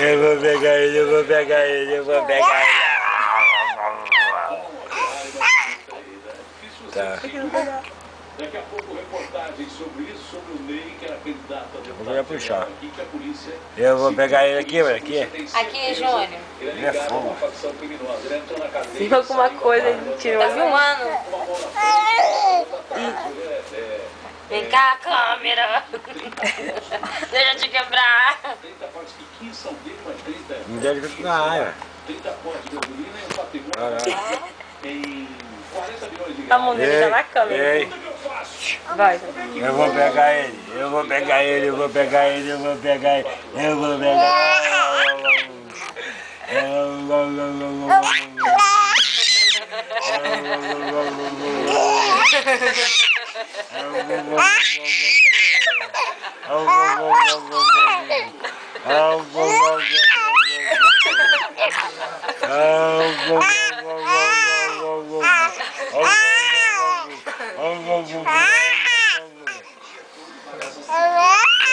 Eu vou pegar ele, eu vou pegar ele, eu vou pegar ele. Tá. Daqui a pouco reportagem sobre isso, sobre o Ney, que era candidato a deputado. Vou puxar. Aqui, que a polícia... Eu vou pegar ele aqui, olha aqui. Aqui, Júnior. Ele é fogo. Viu alguma coisa e tirou Tá ali? filmando? Vem cá, câmera. Deixa eu te quebrar. Não deve ficar na área. A mão dele tá na câmera. Ei, Vai. eu vou pegar ele, eu vou pegar ele, eu vou pegar ele, eu vou pegar ele, eu vou pegar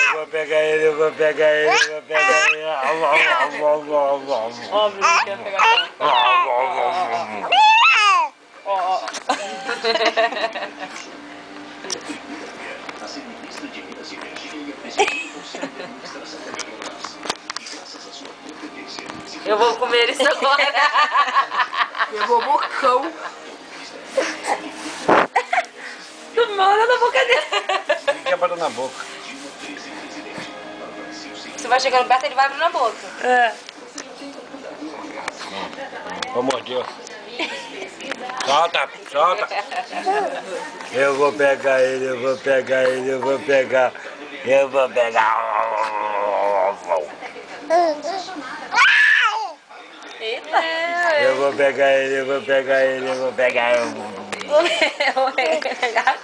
Eu vou pegar ele, eu vou pegar ele, eu vou pegar ele. Óbvio que ia pegar. Ó. Eu vou comer isso agora. Eu vou bocão. Tu manda na boca dele. Ele quer botar na boca. Você vai chegando perto, ele vai abrir na boca. É. Ô, mordeu. Solta, solta. Eu vou pegar ele, eu vou pegar ele, eu vou pegar. Eu vou pegar. Eita. Eu vou pegar ele, eu vou pegar ele, eu vou pegar. Eu vou pegar.